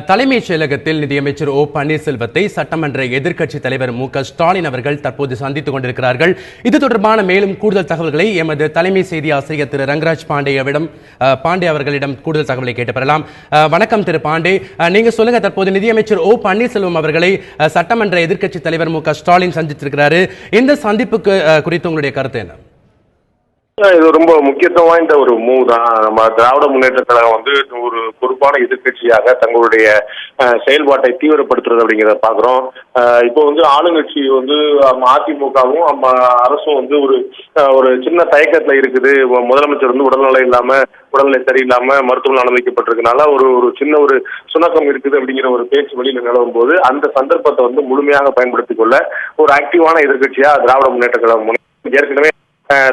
தலைமைச் செயலகத்தில் நிதியமைச்சர் ஓ பன்னீர்செல்வத்தை சட்டமன்ற எதிர்க்கட்சித் தலைவர் மு.க. ஸ்டாலின் அவர்கள் தற்போது சந்தித்துக் கொண்டிருக்கிறார்கள். இது தொடர்பான மேலும் கூடுதல் தகவல்களை எமது தலைமை செய்தி ஆசிரியர் திரு ரங்கராஜ் பாண்டே அவர்களிடம் கூடுதல் தகவலை கேட்டு பெறலாம். வணக்கம் திரு பாண்டே, நீங்க சொல்லுங்க, தற்போது நிதியமைச்சர் ஓ பன்னீர்செல்வம் அவர்களை சட்டமன்ற எதிர்க்கட்சித் தலைவர் மு.க. ஸ்டாலின் சந்தித்திருக்கிறாரு. இந்த சந்திப்புக்கு குறித்து உங்களுடைய கருத்து என்ன? இது ரொம்ப முக்கியத்துவம் வாய்ந்த ஒரு மூவ் தான். நம்ம திராவிட முன்னேற்ற கழகம் வந்து ஒரு பொறுப்பான எதிர்கட்சியாக தங்களுடைய செயல்பாட்டை தீவிரப்படுத்துறது அப்படிங்கிறத பாக்குறோம். இப்போ வந்து ஆளுங்கட்சி வந்து அதிமுகவும் அரசும் வந்து ஒரு சின்ன தயக்கத்துல இருக்குது. முதலமைச்சர் வந்து உடல்நிலை சரியில்லாம மருத்துவமனை அனுமதிக்கப்பட்டிருக்கனால ஒரு சின்ன ஒரு சுணக்கம் இருக்குது அப்படிங்கிற ஒரு பேச்சு வெளியில நிலவும் போது அந்த சந்தர்ப்பத்தை வந்து முழுமையாக பயன்படுத்திக் கொள்ள ஒரு ஆக்டிவான எதிர்கட்சியா திராவிட முன்னேற்ற கழகம் ஏற்கனவே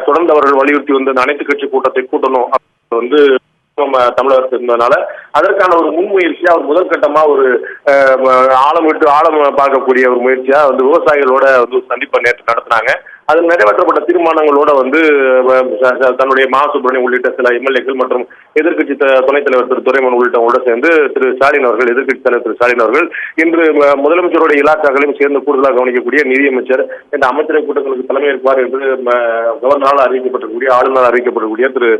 தொடர்ந்து அவர்கள் வலியுறுத்தி வந்து அனைத்து கட்சி கூட்டத்தை கூட்டணும் வந்து நம்ம தமிழகத்தில் இருந்ததுனால அதற்கான ஒரு முன்முயற்சியா ஒரு முதற்கட்டமா ஒரு ஆழம் பார்க்கக்கூடிய ஒரு முயற்சியா வந்து விவசாயிகளோட வந்து சந்திப்பை நேற்று நடத்தினாங்க. அதில் நிறைவேற்றப்பட்ட தீர்மானங்களோட வந்து தன்னுடைய சுப்பிரமணியம் உள்ளிட்ட சில எம்எல்ஏக்கள் மற்றும் எதிர்கட்சி துணைத் தலைவர் திரு துரைமன் உள்ளிட்டவங்களோட சேர்ந்து திரு ஸ்டாலின் அவர்கள், எதிர்கட்சி தலைவர் திரு ஸ்டாலின் அவர்கள் இன்று முதலமைச்சருடைய இலாக்காக்களையும் சேர்ந்து கூடுதலாக கவனிக்கக்கூடிய நிதியமைச்சர் இந்த அமைச்சரவை கூட்டங்களுக்கு தலைமையேற்பார் என்று கவர்னரால் அறிவிக்கப்பட்டிருக்கக்கூடிய ஆளுநர் அறிவிக்கப்படக்கூடிய திரு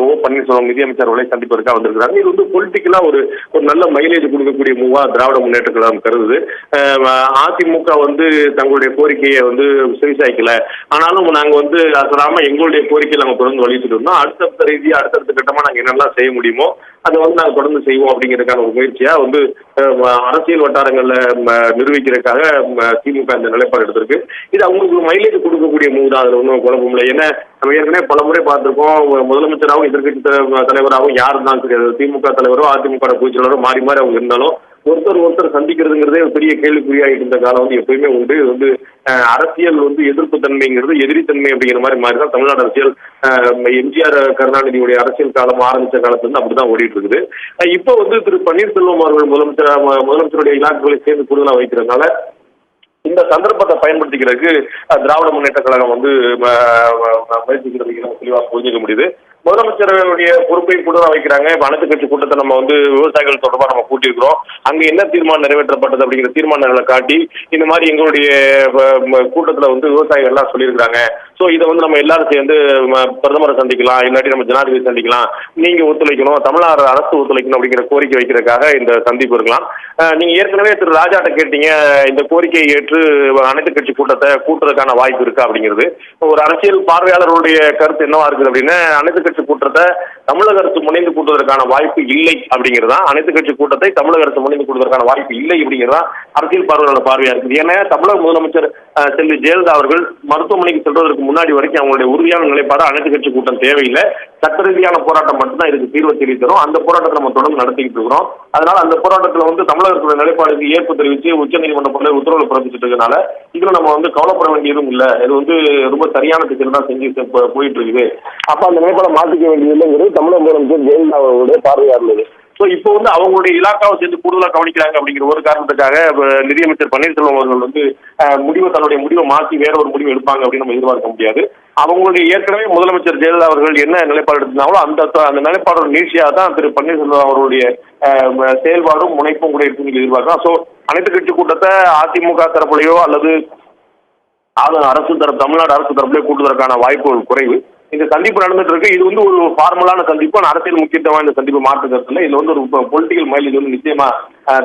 ஓ பன்னீர்செல்வம் நிதியமைச்சர் அவர்களை சந்திப்பதற்காக வந்திருக்கிறாங்க. இது வந்து பொலிட்டிக்கலா ஒரு நல்ல மைலேஜ் கொடுக்கக்கூடிய மூவா திராவிட முன்னேற்ற கழகம் கருதுது. அதிமுக வந்து தங்களுடைய கோரிக்கையை வந்து செவிசாய்க்கல, ஆனாலும் நாங்க வந்து அசராம எங்களுடைய கோரிக்கையை நாங்க தொடர்ந்து வலியுறுத்திட்டு இருந்தோம். அடுத்தடுத்த கட்டமா நாங்க என்னெல்லாம் செய்ய முடியுமோ அதை வந்து நாங்க தொடர்ந்து செய்வோம் அப்படிங்கிறதுக்கான ஒரு முயற்சியா வந்து அரசியல் வட்டாரங்கள்ல நிரூபிக்கிறதுக்காக திமுக இந்த நிலைப்பாடு எடுத்திருக்கு. இது அவங்களுக்கு மைலேஜ் கொடுக்கக்கூடிய மூவ் தான், அதுல ஒன்றும் குழப்பம் இல்லை. ஏன்னா நம்ம ஏற்கனவே பல முறை பார்த்திருக்கோம், முதலமைச்சராகவும் எதிர்கட்சி தலைவராகவும் யாரு தான் கிடையாது, திமுக தலைவரோ அதிமுக பொதுச் செயலாளரோ மாறி மாறி அவங்க இருந்தாலும் ஒருத்தர் சந்திக்கிறதுங்கிறதே பெரிய கேள்விக்குறியாகிட்டு இருந்த காலம் வந்து எப்பயுமே உண்டு. இது வந்து அரசியல் வந்து எதிர்ப்பு தன்மைங்கிறது எதிரித்தன்மை அப்படிங்கிற மாதிரிதான் தமிழ்நாடு அரசியல் எம்ஜிஆர் கருணாநிதியுடைய அரசியல் காலம் ஆரம்பிச்ச காலத்துல இருந்து அப்படிதான் ஓடிட்டு இருக்குது. இப்போ வந்து திரு பன்னீர்செல்வம் அவர்கள் முதலமைச்சருடைய இலாக்குகளை சேர்ந்து கூடுதலா வைக்கிறதுனால இந்த சந்தர்ப்பத்தை பயன்படுத்திக்கிறதுக்கு திராவிட முன்னேற்ற கழகம் வந்து முயற்சிக்கிறது தெளிவாக புரிஞ்சுக்க முடியுது. முதலமைச்சருடைய பொறுப்பை கூடுதலாக வைக்கிறாங்க. இப்ப அனைத்து கட்சி கூட்டத்தை நம்ம வந்து விவசாயிகள் தொடர்பாக நம்ம கூட்டியிருக்கிறோம். அங்க என்ன தீர்மானம் நிறைவேற்றப்பட்டது அப்படிங்கிற தீர்மானங்களை காட்டி இந்த மாதிரி எங்களுடைய கூட்டத்துல வந்து விவசாயிகள் எல்லாம் சொல்லியிருக்கிறாங்க. சோ இதை வந்து நம்ம எல்லாரும் சேர்ந்து பிரதமரை சந்திக்கலாம், இல்லாட்டி நம்ம ஜனாதிபதி சந்திக்கலாம், நீங்க ஒத்துழைக்கணும், தமிழ்நாடு அரசு ஒத்துழைக்கணும் அப்படிங்கிற கோரிக்கை வைக்கிறதுக்காக இந்த சந்திப்பு இருக்கலாம். நீங்க ஏற்கனவே திரு ராஜாட்ட கேட்டீங்க, இந்த கோரிக்கையை ஏற்று அனைத்து கட்சி கூட்டத்தை கூட்டுறதுக்கான வாய்ப்பு இருக்கா அப்படிங்கிறது. ஒரு அரசியல் பார்வையாளர்களுடைய கருத்து என்னவா இருக்குது அப்படின்னா, அனைத்து கட்சி கூட்டத்தை தமிழக அரசு முனைந்து கூட்டுவதற்கான வாய்ப்பு இல்லை அப்படிங்கிறதா, அனைத்து கட்சி கூட்டத்தை தமிழக அரசு முனைந்து கூட்டுவதற்கான வாய்ப்பு இல்லை அப்படிங்கிறதா அரசியல் பார்வையாளர் பார்வையா இருக்குது. ஏன்னா தமிழக முதலமைச்சர் செல்வி ஜெயலலிதா அவர்கள் மருத்துவமனைக்கு செல்வதற்கு முன்னாடி வரைக்கும் அவங்களுடைய உறுதியான நிலைப்பாடு அனைத்து கட்சி கூட்டம் தேவையில்லை, சட்ட ரீதியான போராட்டம் மட்டும்தான் இதுக்கு தீர்வு தெரிவிக்கிறோம். அந்த போராட்டத்தை நம்ம தொடர்ந்து நடத்திக்கிட்டு இருக்கிறோம். அதனால அந்த போராட்டத்தில் வந்து தமிழகத்துடைய நிலைப்பாடுக்கு ஏற்பு தெரிவித்து உச்சநீதிமன்றம் உத்தரவு பிறப்பிச்சிட்டு இருக்கனால இதுல நம்ம வந்து கவலைப்பட வேண்டியதும் இல்லை. இது வந்து ரொம்ப சரியான திட்டம் தான் செஞ்சு போயிட்டு இருக்குது. அப்ப அந்த நிலைப்பாடை மாற்றிக்க வேண்டியது இல்லைங்கிறது தமிழக முதலமைச்சர் ஜெயலலிதா அவர்களுடைய பார்வையா இருந்தது. ஸோ இப்போ வந்து அவங்களுடைய இலாக்காவை சேர்ந்து கூடுதலாக கவனிக்கிறாங்க அப்படிங்கிற ஒரு காரணத்துக்காக நிதியமைச்சர் பன்னீர்செல்வம் அவர்கள் வந்து தன்னுடைய முடிவை மாற்றி வேற ஒரு முடிவு எடுப்பாங்க அப்படின்னு நம்ம எதிர்பார்க்க முடியாது. அவங்களுடைய ஏற்கனவே முதலமைச்சர் ஜெயலலிதா அவர்கள் என்ன நிலைப்பாடு எடுத்திருந்தாங்களோ அந்த நிலைப்பாடோட நீட்சியாக தான் திரு பன்னீர்செல்வம் அவர்களுடைய செயல்பாடும் முனைப்பும் கூட இருக்குன்னு எதிர்பார்க்கலாம். ஸோ அனைத்து கட்சி கூட்டத்தை அதிமுக தரப்புலையோ அல்லது தமிழ்நாடு அரசு தரப்புலையோ கூட்டுவதற்கான வாய்ப்புகள் குறைவு. இந்த சந்திப்பு நடந்துட்டு இருக்கு. இது வந்து ஒரு ஃபார்மலான சந்திப்பு, அரசியல் முக்கியத்துவம் இந்த சந்திப்பு மாற்றுக்கிறதுல இதுல வந்து ஒரு பொலிட்டிக்கல் மைலேஜ் வந்து நிச்சயமா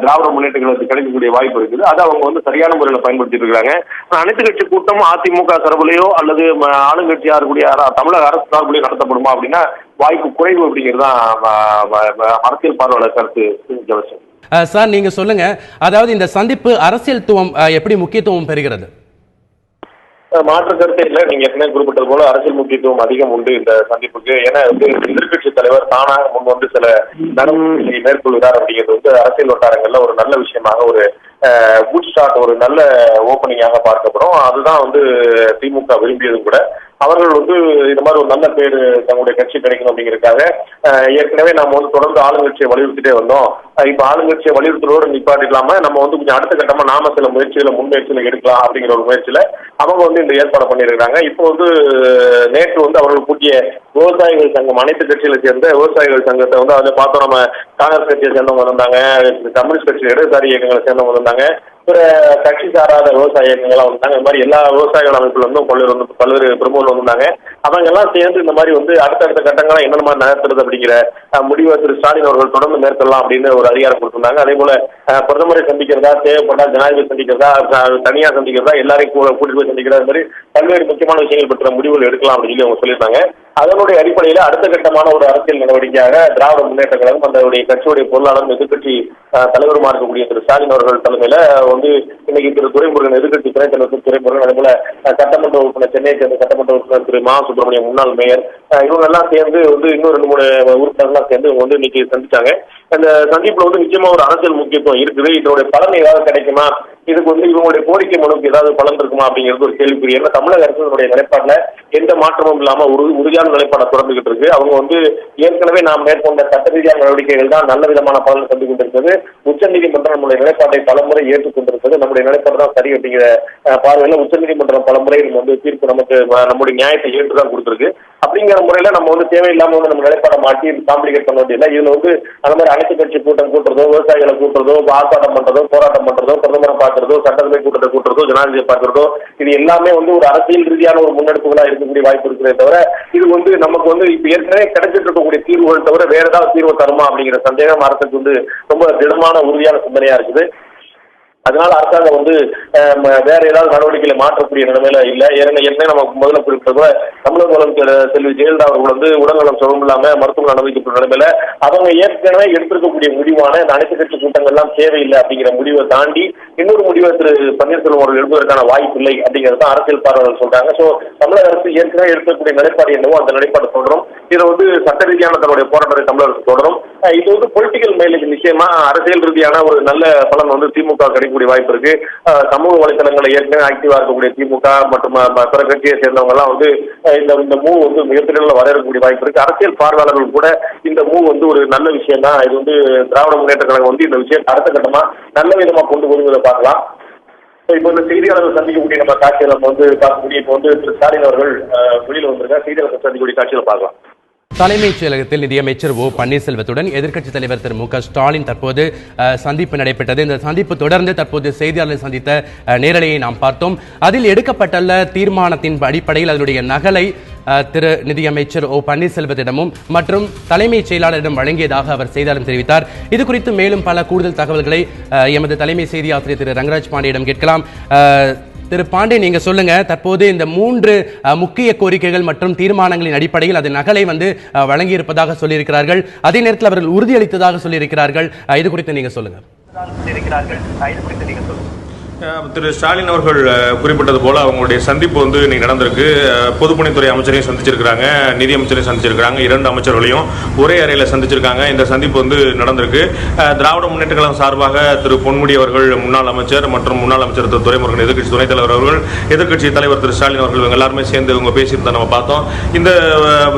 திராவிட முன்னேற்றங்களுக்கு கிடைக்கக்கூடிய வாய்ப்பு இருக்குது. அதை அவங்க வந்து சரியான முறையில் பயன்படுத்திட்டு இருக்காங்க. அனைத்து கட்சி கூட்டம் அதிமுக சார்பிலேயோ அல்லது ஆளுங்கட்சி யாருக்கூடிய தமிழக அரசு சார்பிலேயோ நடத்தப்படுமா அப்படின்னா வாய்ப்பு குறைவு அப்படிங்கிறதுதான் அரசியல் பார்வையாளர் கருத்து. சார், நீங்க சொல்லுங்க, அதாவது இந்த சந்திப்பு அரசியல்துவம் எப்படி முக்கியத்துவம் பெறுகிறது? மாற்று கருத்தை இல்லை. நீங்க ஏற்கனவே குறிப்பிட்டது போல அரசியல் முக்கியத்துவம் அதிகம் உண்டு இந்த சந்திப்புக்கு. ஏன்னா வந்து எதிர்கட்சி தலைவர் தானாக முன் வந்து சில நடவடிக்கைகளை மேற்கொள்கிறார் அப்படிங்கிறது வந்து அரசியல் வட்டாரங்கள்ல ஒரு நல்ல விஷயமாக, ஒரு குட் ஸ்டார்ட், ஒரு நல்ல ஓப்பனிங்காக பார்க்கப்படும். அதுதான் வந்து திமுக விரும்பியதும் கூட. அவர்கள் வந்து இந்த மாதிரி ஒரு நல்ல பேரு தங்களுடைய கட்சி கிடைக்கணும் அப்படிங்கிறதுக்காக ஏற்கனவே நம்ம வந்து தொடர்ந்து ஆளுங்கட்சியை வலியுறுத்திட்டே வந்தோம். இப்ப ஆளுங்கட்சியை வலியுறுத்துறதோடு நிப்பாட்டி இல்லாம நம்ம வந்து கொஞ்சம் அடுத்த கட்டமா நாம சில முன்முயற்சிகளை எடுக்கலாம் அப்படிங்கிற ஒரு முயற்சியில அவங்க வந்து இந்த ஏற்பாடு பண்ணியிருக்காங்க. இப்போ வந்து நேற்று வந்து அவர்கள் கூட்டிய விவசாயிகள் சங்கம், அனைத்து கட்சிகளை சேர்ந்த விவசாயிகள் சங்கத்தை வந்து அதில் பார்த்தோம். நம்ம காங்கிரஸ் கட்சியை சேர்ந்தவங்க வந்தாங்க, கம்யூனிஸ்ட் கட்சி இடதுசாரி இயக்கங்களை சேர்ந்தவங்க வந்தாங்க, பிற கட்சி சாராத விவசாய இயக்கங்கள்லாம் வந்தாங்க. இந்த மாதிரி எல்லா விவசாயிகள் அமைப்புல இருந்தும் பல்வேறு பிரமுகர்கள் வந்தாங்க. அவங்க எல்லாம் சேர்ந்து இந்த மாதிரி வந்து அடுத்தடுத்த கட்டங்களை என்னென்ன மாதிரி நகர்த்துறது அப்படிங்கிற முடிவை திரு ஸ்டாலின் அவர்கள் தொடர்ந்து மேற்கொள்ளலாம் அப்படின்னு ஒரு அதிகாரம் கொடுத்திருந்தாங்க. அதே போல பிரதமரை சந்திக்கிறதா, தேவைப்பட்டா ஜனாதிபதி சந்திக்கிறதா, தனியா சந்திக்கிறதா, எல்லாரையும் கூட்டிட்டு போய் சந்திக்கிறதா, அது மாதிரி பல்வேறு முக்கியமான விஷயங்கள் பற்றின முடிவுகள் எடுக்கலாம் அப்படின்னு சொல்லி அவங்க சொல்லியிருந்தாங்க. அதனுடைய அடிப்படையில் அடுத்த கட்டமான ஒரு அரசியல் நடவடிக்கையாக திராவிட முன்னேற்ற கழகம் அதனுடைய கட்சியுடைய பொருளாளர் எதிர்கட்சி தலைவருமா இருக்கக்கூடிய திரு ஸ்டாலின் அவர்கள் தலைமையில வந்து இன்னைக்கு திரு துரைமுருகன், எதிர்கட்சி துணைத் தலைவர் துரைமுருகன், அதே போல சட்டமன்ற உறுப்பினர், சென்னையை சேர்ந்த சட்டமன்ற உறுப்பினர் திரு மா சுப்பிரமணியம், முன்னாள் மேயர், இவங்க எல்லாம் சேர்ந்து வந்து இன்னும் 2-3 உறுப்பினர்கள்லாம் சேர்ந்து இவங்க வந்து இன்னைக்கு சந்திச்சாங்க. அந்த சந்திப்புல வந்து நிச்சயமா ஒரு அரசியல் முக்கியத்துவம் இருக்குது. இதனுடைய பலன் ஏதாவது கிடைக்குமா, இதுக்கு வந்து இவங்களுடைய கோரிக்கை மனுக்கு ஏதாவது பலன் இருக்குமா அப்படிங்கிறது ஒரு கேள்விக்குரிய. ஏன்னா தமிழக அரசுடைய நிலைப்பாடுல எந்த மாற்றமும் இல்லாம உறுதியான நிலைப்பாடை தொடர்ந்துகிட்டு இருக்கு. அவங்க வந்து ஏற்கனவே நாம் மேற்கொண்ட சட்ட ரீதியான நடவடிக்கைகள் தான் நல்ல விதமான பலனை தந்து கொண்டிருக்கிறது. உச்சநீதிமன்றம் நம்முடைய நிலைப்பாட்டை பலமுறை ஏற்றுக்கொண்டிருக்கிறது. நம்முடைய நிலைப்பாடு தான் சரி அப்படிங்கிற பார்வையில உச்சநீதிமன்றம் பலமுறை வந்து தீர்ப்பு நமக்கு நம்முடைய நியாயத்தை ஏற்றுதான் கொடுத்திருக்கு. அப்படிங்கிற முறையில நம்ம வந்து தேவையில்லாம வந்து நம்ம நிலைப்பாடை மாற்றி காம்ப்ளிகேட் பண்ண வேண்டியதில்லை. இதுல வந்து அந்த மாதிரி அனைத்து கட்சி கூட்டம் கூட்டுறதோ, விவசாயிகளை கூட்டுறதோ, ஆர்ப்பாட்டம் பண்றதோ, போராட்டம் பண்றதோ, பிரதமரை பார்க்கறதோ, சட்டசபை கூட்டத்தை கூட்டுறதோ, ஜனாதிபதியை பார்க்கறதோ, இது எல்லாமே வந்து ஒரு அரசியல் ரீதியான ஒரு முன்னெடுப்புகளா இருக்கக்கூடிய வாய்ப்பு இருக்கிறதே தவிர இது வந்து நமக்கு வந்து இப்ப ஏற்கனவே கிடைச்சிட்டு இருக்கக்கூடிய தீர்வுகள் தவிர வேற ஏதாவது தீர்வு தருமா அப்படிங்கிற சந்தேகம் அரசுக்கு வந்து ரொம்ப திடமான உறுதியான சிந்தனையா இருக்குது. அதனால அரசாங்கம் வந்து வேற ஏதாவது நடவடிக்கைகளை மாற்றக்கூடிய நிலைமையில இல்லை. ஏற்கனவே நம்ம முதல்ல குறிப்பிட்ட தமிழக முதலமைச்சர் செல்வி ஜெயலலிதா அவர்கள் வந்து உடல்நலம் சுகம் இல்லாம மருத்துவமனை அனுமதிக்கப்பட்ட நிலைமையில அவங்க ஏற்கனவே எடுத்திருக்கக்கூடிய முடிவான இந்த அனைத்து கட்சி கூட்டங்கள் எல்லாம் தேவையில்லை அப்படிங்கிற முடிவை தாண்டி இன்னொரு முடிவை திரு பன்னீர்செல்வம் அவர்கள் எடுப்பதற்கான வாய்ப்பு இல்லை அப்படிங்கிறது அரசியல் பார்வையாளர்கள் சொல்றாங்க. சோ தமிழக அரசு ஏற்கனவே எடுக்கக்கூடிய நிலைப்பாடு என்னவோ அந்த நிலைப்பாடு தொடரும். இதுல வந்து சட்ட ரீதியான தன்னுடைய போராட்டத்தை தமிழக அரசு தொடரும். இது வந்து பொலிட்டிக்கல் மைலேஜ் நிச்சயமா அரசியல் ரீதியான ஒரு நல்ல பலன் வந்து திமுக கிடைக்கக்கூடிய வாய்ப்பு இருக்கு. சமூக வலைதளங்களை ஏற்கனவே ஆக்டிவா இருக்கக்கூடிய திமுக மற்றும் பிற கட்சியை சேர்ந்தவங்க எல்லாம் வந்து இந்த மூவ் வந்து மிகப்பெரிய வரக்கூடிய வாய்ப்பு இருக்கு. அரசியல் பார்வையாளர்கள் கூட இந்த மூவ் வந்து ஒரு நல்ல விஷயம் தான். இது வந்து திராவிட முன்னேற்ற கழகம் வந்து இந்த விஷயம் அடுத்த கட்டமா நல்ல விதமா கொண்டு போகுவதை பார்க்கலாம். இப்போ இந்த செய்தியாளர்கள் சந்திக்கக்கூடிய நம்ம காட்சியை நம்ம வந்து பார்க்கக்கூடிய இப்போ வந்து திரு ஸ்டாலின் அவர்கள் வெளியில் வந்திருக்காங்க. செய்தியாளர்கள் சந்திக்கக்கூடிய காட்சிகளை பார்க்கலாம். தலைமைச் செயலகத்தில் நிதியமைச்சர் ஓ பன்னீர்செல்வத்துடன் எதிர்க்கட்சித் தலைவர் திரு மு க ஸ்டாலின் தற்போது சந்திப்பு நடைபெற்றது. இந்த சந்திப்பு தொடர்ந்து தற்போது செய்தியாளர்களை சந்தித்த நேரலையை நாம் பார்த்தோம். அதில் எடுக்கப்பட்டுள்ள தீர்மானத்தின் அடிப்படையில் அதனுடைய நகலை திரு நிதியமைச்சர் ஓ பன்னீர்செல்வத்திடமும் மற்றும் தலைமைச் செயலாளரிடம் வழங்கியதாக அவர் செய்தியாளர் தெரிவித்தார். இது குறித்து மேலும் பல கூடுதல் தகவல்களை எமது தலைமை செய்தி ஆசிரியர் திரு ரங்கராஜ் பாண்டியிடம் கேட்கலாம். திரு பாண்டே, நீங்க சொல்லுங்க, தற்போது இந்த 3 முக்கிய கோரிக்கைகள் மற்றும் தீர்மானங்களின் அடிப்படையில் அது நகலை வந்து வழங்கியிருப்பதாக சொல்லியிருக்கிறார்கள். அதே நேரத்தில் அவர்கள் உறுதியளித்ததாக சொல்லியிருக்கிறார்கள். இது குறித்து நீங்க சொல்லுங்க. திரு ஸ்டாலின் அவர்கள் குறிப்பிட்டது போல அவங்களுடைய சந்திப்பு வந்து இன்னைக்கு நடந்திருக்கு. பொதுப்பணித்துறை அமைச்சரையும் சந்திச்சிருக்கிறாங்க, நிதியமைச்சரையும் சந்திச்சிருக்கிறாங்க. 2 அமைச்சர்களையும் ஒரே அறையில் சந்திச்சிருக்காங்க. இந்த சந்திப்பு வந்து நடந்திருக்கு. திராவிட முன்னேற்ற கழகம் சார்பாக திரு பொன்முடி அவர்கள், முன்னாள் அமைச்சர், மற்றும் முன்னாள் அமைச்சர் திரு துரைமுருகன், எதிர்க்கட்சி துணைத் தலைவர் அவர்கள், எதிர்க்கட்சி தலைவர் திரு ஸ்டாலின் அவர்கள், இவங்க எல்லாருமே சேர்ந்து இவங்க பேசியிருந்தா நம்ம பார்த்தோம். இந்த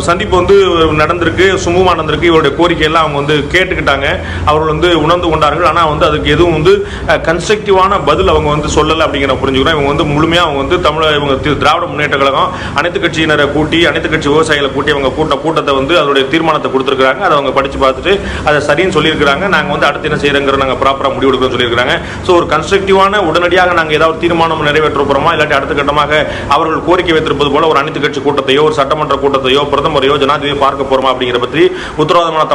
சந்திப்பு வந்து நடந்திருக்கு, சுமூகமா நடந்திருக்கு. இவருடைய கோரிக்கையெல்லாம் அவங்க வந்து கேட்டுக்கிட்டாங்க, அவர்கள் வந்து உணர்ந்து கொண்டார்கள். ஆனால் வந்து அதுக்கு எதுவும் வந்து கன்ஸ்ட்ரக்டிவான பதில் அவங்க வந்து சொல்லலை அப்படிங்கிற புரிஞ்சுக்கிறோம். இவங்க வந்து முழுமையாக அவங்க வந்து இவங்க திராவிட முன்னேற்ற கழகம் அனைத்து கட்சியினரை கூட்டி, அனைத்து கட்சி விவசாயிகளை கூட்டி அவங்க கூட்டத்தை வந்து அதோடைய தீர்மானத்தை கொடுத்துருக்காங்க. அதை அவங்க படித்து பார்த்துட்டு அதை சரின்னு சொல்லியிருக்கிறாங்க. நாங்கள் வந்து அடுத்து என்ன செய்யறோங்கிற நாங்கள் ப்ராப்பராக முடிவு எடுக்கிறோம் சொல்லியிருக்காங்க. ஸோ ஒரு கன்ஸ்ட்ரக்டிவான உடனடியாக நாங்கள் ஏதாவது தீர்மானம் நிறைவேற்ற போகிறோமா, இல்லாட்டி அடுத்த கட்டமாக அவர்கள் கோரிக்கை வைத்திருப்பது போல ஒரு அனைத்து கட்சி கூட்டத்தையோ, ஒரு சட்டமன்ற கூட்டத்தையோ, பிரதமரையோ, ஜனாதிபதியோ பார்க்க போகிறோமா அப்படிங்கிற பற்றி உத்தரவாதமான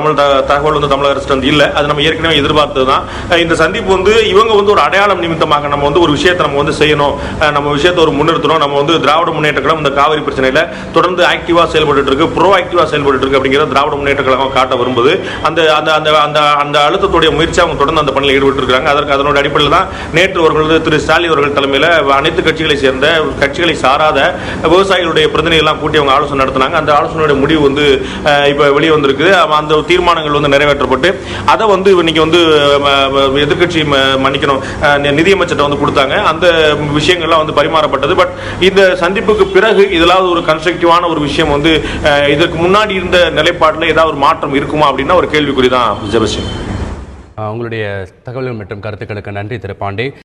தகவல் வந்து தமிழக அரசு வந்து இல்லை. அது நம்ம ஏற்கனவே எதிர்பார்த்தது தான். இந்த சந்திப்பு வந்து இவங்க வந்து ஒரு அடையாளம் நிமித்தமாக நம்ம வந்து ஒரு விஷயத்தை நம்ம வந்து செய்யணும், நம்ம விஷயத்தை ஒரு முன்னிறுத்தணும். நம்ம வந்து திராவிட முன்னேற்ற கழகம் இந்த காவிரி பிரச்சனையில தொடர்ந்து ஆக்டிவா செயல்பட்டு இருக்கு, ப்ரோ ஆக்டிவா செயல்பட்டு இருக்கு அப்படிங்கிற திராவிட முன்னேற்ற கழகம் காட்ட விரும்புது. அந்த அழுத்தத்துடைய முயற்சி அவங்க தொடர்ந்து அந்த பணியில் ஈடுபட்டு இருக்காங்க. அதற்கு அதனோட அடிப்படையில் தான் நேற்று அவர்கள் திரு ஸ்டாலின் அவர்கள் தலைமையில் அனைத்து கட்சிகளை சேர்ந்த, கட்சிகளை சாராத விவசாயிகளுடைய பிரதிநிதிகள் எல்லாம் கூட்டி அவங்க ஆலோசனை நடத்தினாங்க. அந்த ஆலோசனையுடைய முடிவு வந்து இப்ப வெளியே வந்திருக்கு. அந்த தீர்மானங்கள் வந்து நிறைவேற்றப்பட்டு அதை வந்து இன்னைக்கு வந்து எதிர்கட்சி மன்னிக்கணும் நிதியமைச்சர் வந்து கொடுத்தாங்க. அந்த விஷயங்கள்லாம் வந்து பரிமாறப்பட்டது. பட் இந்த சந்திப்புக்கு பிறகு இதெல்லாம் ஒரு கன்ஸ்ட்ரக்டிவான ஒரு விஷயம் வந்து இதற்கு முன்னாடி இருந்த நிலைப்பாட்டில் ஏதாவது ஒரு மாற்றம் இருக்குமா அப்படின்னா ஒரு கேள்விக்குறி தான். ஜெபஸ்டின், உங்களுடைய தகவல்கள் மற்றும் கருத்துக்களுக்கு நன்றி திரு பாண்டே.